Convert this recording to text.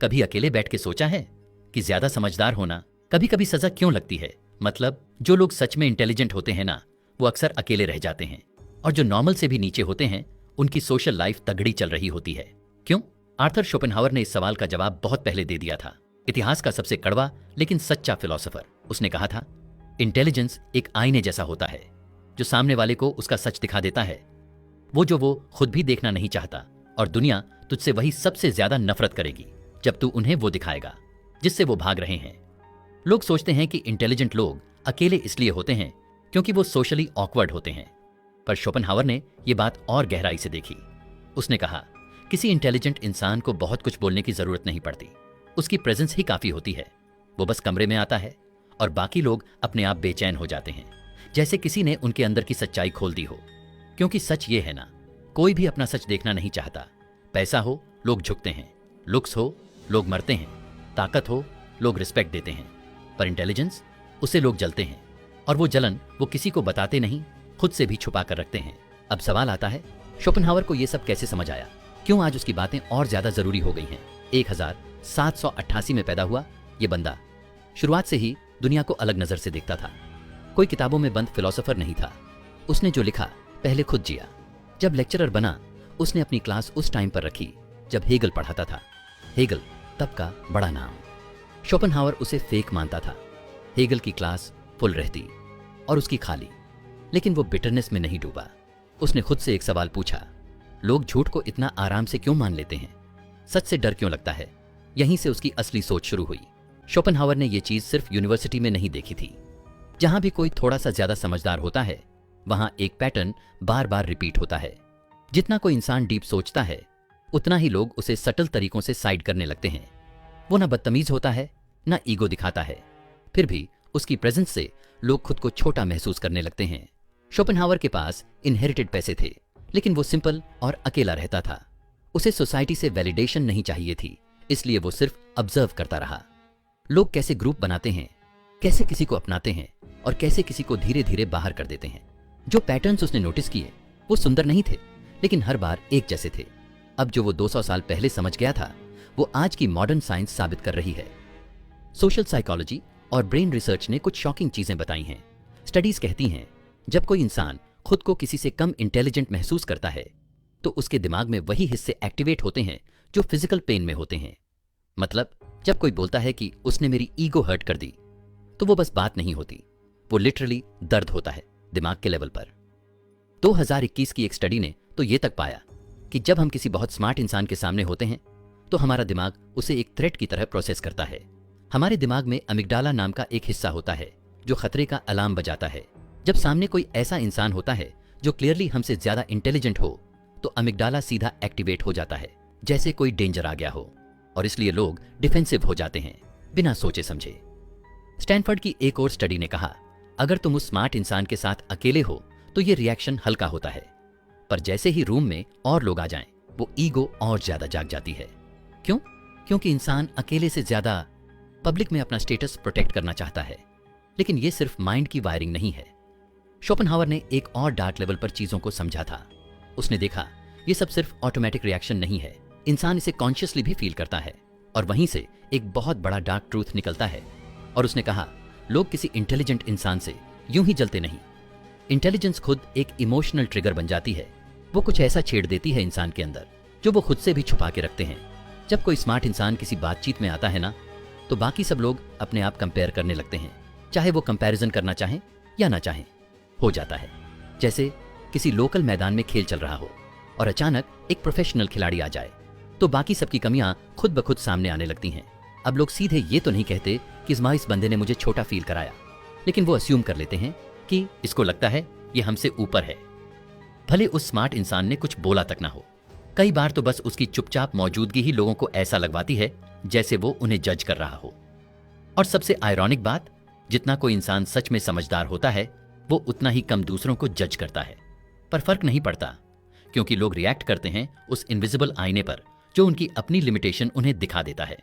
कभी अकेले बैठ के सोचा है कि ज्यादा समझदार होना कभी कभी सजा क्यों लगती है? मतलब जो लोग सच में इंटेलिजेंट होते हैं ना, वो अक्सर अकेले रह जाते हैं, और जो नॉर्मल से भी नीचे होते हैं उनकी सोशल लाइफ तगड़ी चल रही होती है। क्यों? आर्थर शोपेनहावर ने इस सवाल का जवाब बहुत पहले दे दिया था। इतिहास का सबसे कड़वा लेकिन सच्चा फिलोसोफर। उसने कहा था, इंटेलिजेंस एक आईने जैसा होता है जो सामने वाले को उसका सच दिखा देता है, वो खुद भी देखना नहीं चाहता, और दुनिया तुझसे वही सबसे ज्यादा नफरत करेगी जब तू उन्हें वो दिखाएगा जिससे वो भाग रहे हैं। लोग सोचते हैं कि इंटेलिजेंट लोग अकेले इसलिए होते हैं क्योंकि वो सोशली ऑकवर्ड होते हैं, पर शोपेनहावर ने ये बात और गहराई से देखी। उसने कहा, किसी इंटेलिजेंट इंसान को बहुत कुछ बोलने की जरूरत नहीं पड़ती, उसकी प्रेजेंस ही काफी होती है। वो बस कमरे में आता है और बाकी लोग अपने आप बेचैन हो जाते हैं, जैसे किसी ने उनके अंदर की सच्चाई खोल दी हो। क्योंकि सच ये है ना, कोई भी अपना सच देखना नहीं चाहता। पैसा हो, लोग झुकते हैं, लुक्स हो, लोग मरते हैं, ताकत हो, लोग रिस्पेक्ट देते हैं, पर इंटेलिजेंस, उसे लोग जलते हैं, और वो जलन वो किसी को बताते नहीं, खुद से भी छुपा कर रखते हैं। अब सवाल आता है, शोपेनहावर को ये सब कैसे समझ आया? क्यों आज उसकी बातें और ज्यादा जरूरी हो गई हैं? 1788 में पैदा हुआ ये बंदा शुरुआत से ही दुनिया को अलग नजर से देखता था। कोई किताबों में बंद फिलोसोफर नहीं था। उसने जो लिखा पहले खुद जिया। जब लेक्चरर बना, उसने अपनी क्लास उस टाइम पर रखी जब हेगल पढ़ाता था। हेगल तब का बड़ा नाम। शोपेनहावर उसे फेक मानता था। हेगल की क्लास फुल रहती और उसकी खाली, लेकिन वो बिटरनेस में नहीं डूबा। उसने खुद से एक सवाल पूछा, लोग झूठ को इतना आराम से क्यों मान लेते हैं? सच से डर क्यों लगता है? यहीं से उसकी असली सोच शुरू हुई। शोपेनहावर ने यह चीज सिर्फ यूनिवर्सिटी में नहीं देखी थी। जहां भी कोई थोड़ा सा ज्यादा समझदार होता है, वहां एक पैटर्न बार बार रिपीट होता है। जितना कोई इंसान डीप सोचता है, उतना ही लोग उसे सटल तरीकों से साइड करने लगते हैं। वो ना बदतमीज होता है, ना ईगो दिखाता है, फिर भी उसकी प्रेजेंस से लोग खुद को छोटा महसूस करने लगते हैं। शोपेनहावर के पास इनहेरिटेड पैसे थे, लेकिन वो सिंपल और अकेला रहता था। उसे सोसाइटी से वैलिडेशन नहीं चाहिए थी, इसलिए वो सिर्फ ऑब्जर्व करता रहा। लोग कैसे ग्रुप बनाते हैं, कैसे किसी को अपनाते हैं, और कैसे किसी को धीरे धीरे बाहर कर देते हैं। जो पैटर्न्स उसने नोटिस किए वो सुंदर नहीं थे, लेकिन हर बार एक जैसे थे। अब जो वो 200 साल पहले समझ गया था, वो आज की मॉडर्न साइंस साबित कर रही है। सोशल साइकोलॉजी और ब्रेन रिसर्च ने कुछ शॉकिंग चीजें बताई हैं। स्टडीज कहती हैं, जब कोई इंसान खुद को किसी से कम इंटेलिजेंट महसूस करता है, तो उसके दिमाग में वही हिस्से एक्टिवेट होते हैं जो फिजिकल पेन में होते हैं। मतलब जब कोई बोलता है कि उसने मेरी ईगो हर्ट कर दी, तो वो बस बात नहीं होती, वो लिटरली दर्द होता है दिमाग के लेवल पर। 2021 की एक स्टडी ने तो ये तक पाया कि जब हम किसी बहुत स्मार्ट इंसान के सामने होते हैं, तो हमारा दिमाग उसे एक थ्रेट की तरह प्रोसेस करता है। हमारे दिमाग में अमिगडाला नाम का एक हिस्सा होता है जो खतरे का अलार्म बजाता है। जब सामने कोई ऐसा इंसान होता है जो क्लियरली हमसे ज्यादा इंटेलिजेंट हो, तो अमिगडाला सीधा एक्टिवेट हो जाता है, जैसे कोई डेंजर आ गया हो, और इसलिए लोग डिफेंसिव हो जाते हैं बिना सोचे समझे। स्टैनफोर्ड की एक और स्टडी ने कहा, अगर तुम उस स्मार्ट इंसान के साथ अकेले हो तो ये रिएक्शन हल्का होता है, पर जैसे ही रूम में और लोग आ जाएं, वो ईगो और ज्यादा जाग जाती है। क्यों? क्योंकि इंसान अकेले से ज्यादा पब्लिक में अपना स्टेटस प्रोटेक्ट करना चाहता है। लेकिन ये सिर्फ माइंड की वायरिंग नहीं है। शोपेनहावर ने एक और डार्क लेवल पर चीजों को समझा था। उसने देखा, ये सब सिर्फ ऑटोमेटिक रिएक्शन नहीं है, इंसान इसे कॉन्शियसली भी फील करता है, और वहीं से एक बहुत बड़ा डार्क ट्रूथ निकलता है। और उसने कहा, लोग किसी इंटेलिजेंट इंसान से यूं ही जलते नहीं। इंटेलिजेंस खुद एक इमोशनल ट्रिगर बन जाती है। वो कुछ ऐसा छेड़ देती है इंसान के अंदर जो वो खुद से भी छुपा के रखते हैं। जब कोई स्मार्ट इंसान किसी बातचीत में आता है ना, तो बाकी सब लोग अपने आप कंपेयर करने लगते हैं, चाहे वो कंपैरिजन करना चाहें या ना चाहें। हो जाता है जैसे किसी लोकल मैदान में खेल चल रहा हो और अचानक एक प्रोफेशनल खिलाड़ी आ जाए, तो बाकी सबकी कमियां खुद ब खुद सामने आने लगती हैं। अब लोग सीधे ये तो नहीं कहते कि इस बंदे ने मुझे छोटा फील कराया, लेकिन वो अस्यूम कर लेते हैं कि इसको लगता है ये हमसे ऊपर है, भले उस स्मार्ट इंसान ने कुछ बोला तक ना हो। कई बार तो बस उसकी चुपचाप मौजूदगी ही लोगों को ऐसा लगवाती है जैसे वो उन्हें जज कर रहा हो। और सबसे आयरॉनिक बात, जितना कोई इंसान सच में समझदार होता है, वो उतना ही कम दूसरों को जज करता है। पर फर्क नहीं पड़ता, क्योंकि लोग रिएक्ट करते हैं उस इनविजिबल आईने पर जो उनकी अपनी लिमिटेशन उन्हें दिखा देता है।